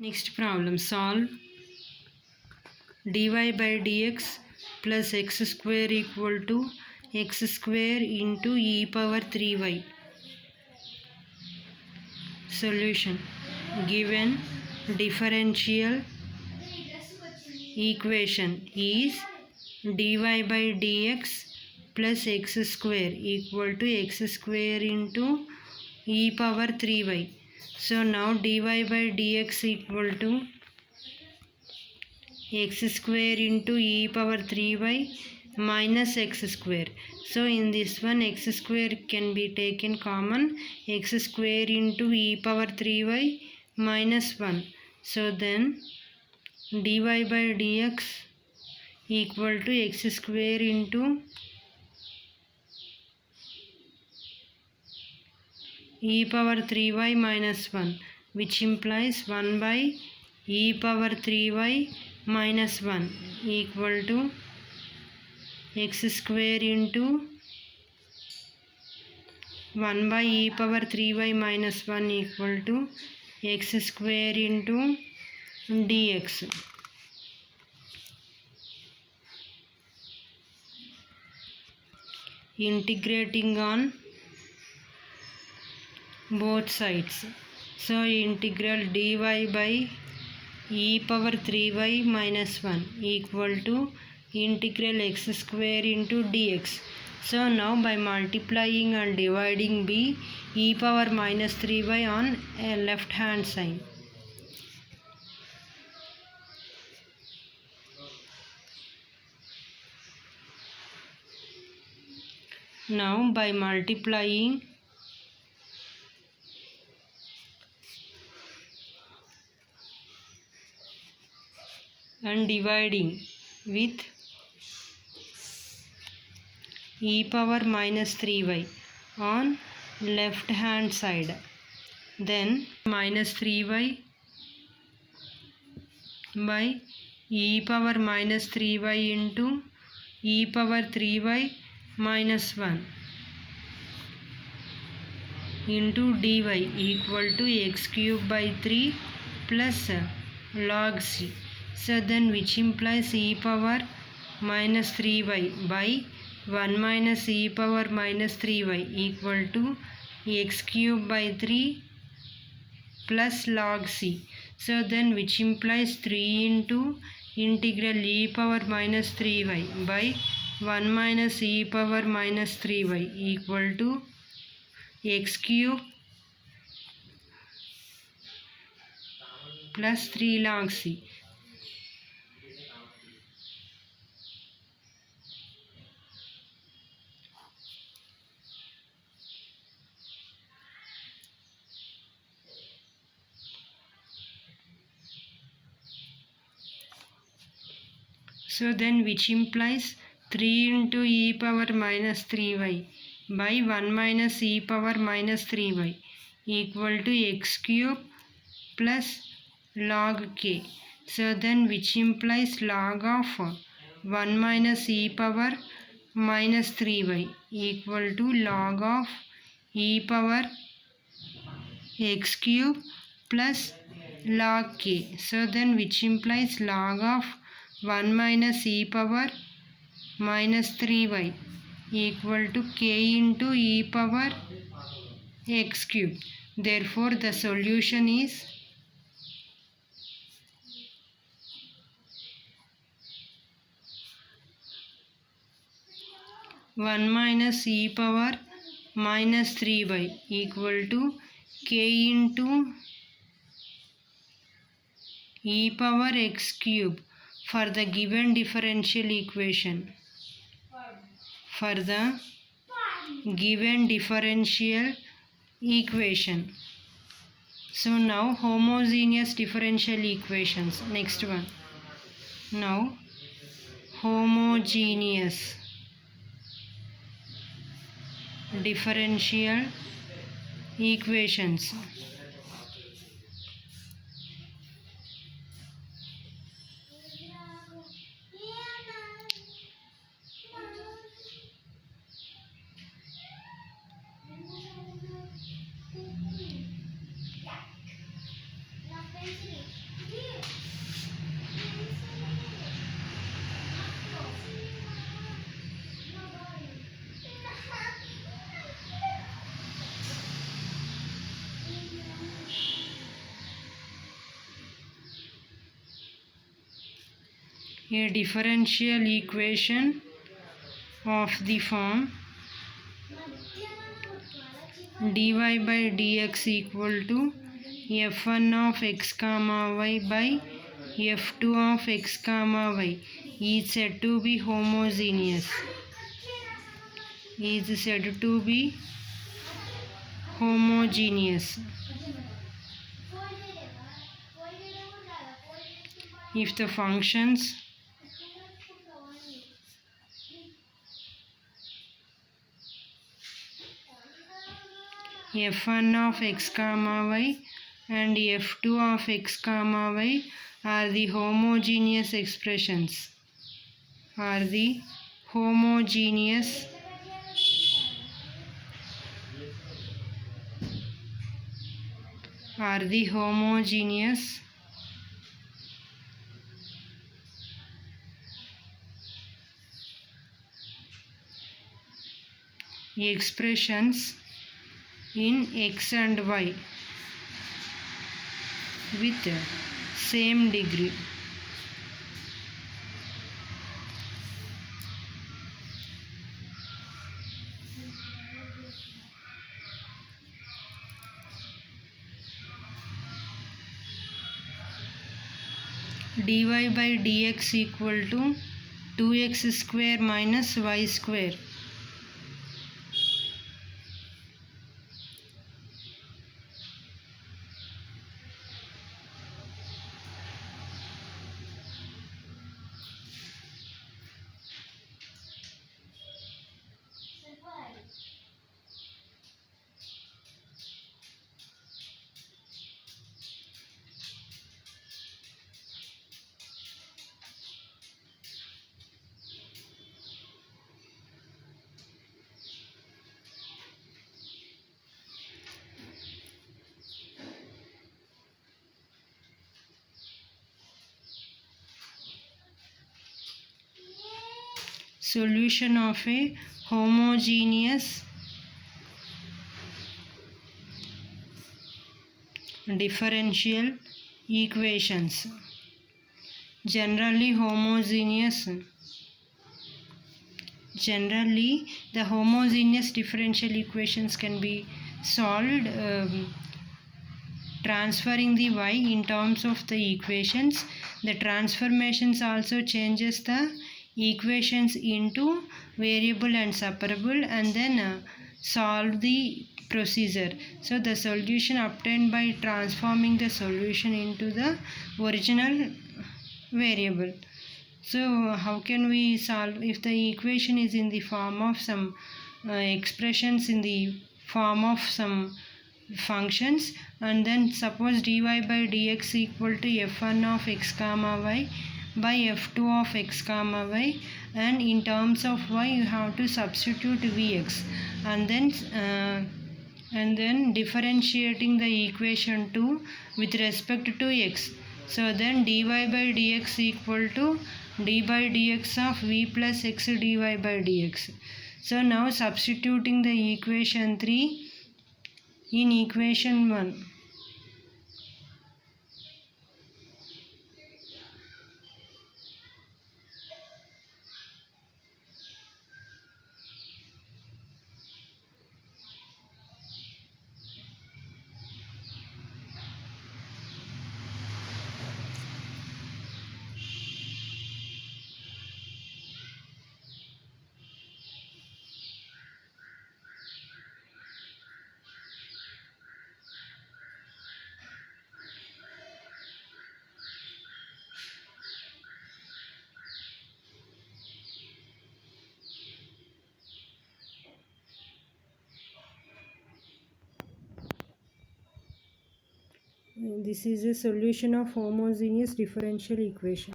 Next problem, solve dy by dx plus x square equal to x square into e power 3y. Solution, given differential equation is dy by dx plus x square equal to x square into e power 3y. So now dy by dx equal to x square into e power 3y minus x square. So in this one x square can be taken common, x square into e power 3y minus 1. So then dy by dx equal to x square into e power 3y minus 1, which implies 1 by e power 3y minus 1 equal to x square into 1 by e power 3y minus 1 equal to x square into dx. Integrating on both sides. So integral dy by e power 3y minus 1 equal to integral x square into dx. So now by multiplying and dividing b e power minus 3y on a left hand side. Now by multiplying and dividing with e power minus 3y on left hand side, then minus 3y by e power minus 3y into e power 3y minus 1 into dy equal to x cube by 3 plus log c. So then which implies e power minus 3y by 1 minus e power minus 3y equal to x cube by 3 plus log c. So then which implies 3 into integral e power minus 3y by 1 minus e power minus 3y equal to x cube plus 3 log c. So then which implies 3 into e power minus 3y by 1 minus e power minus 3y equal to x cube plus log k. So then which implies log of 1 minus e power minus 3y equal to log of e power x cube plus log k. So then which implies log of 1 minus e power minus 3y equal to k into e power x cube. Therefore the solution is one minus e power minus 3y equal to k into e power x cube for the given differential equation. For the given differential equation. So now homogeneous differential equations. Next one. Now homogeneous differential equations. a differential equation of the form dy by dx equal to f1 of x comma y by f2 of x comma y is said to be homogeneous. If the functions f1 of x comma y and f2 of x comma y are the homogeneous expressions, expressions in x and y with same degree. dy by dx equal to 2x square minus y square. Solution of a homogeneous differential equations. Generally, the homogeneous differential equations can be solved transferring the y in terms of the equations. The transformations also changes the equations into variable and separable, and then solve the procedure. So the solution obtained by transforming the solution into the original variable. So how can we solve if the equation is in the form of some expressions in the form of some functions, and then suppose dy by dx equal to f1 of x comma y by f2 of x comma y, and in terms of y you have to substitute vx, and then differentiating the equation 2 with respect to x. So then dy by dx equal to d by dx of v plus x dy by dx. So now substituting the equation 3 in equation 1. This is a solution of homogeneous differential equation.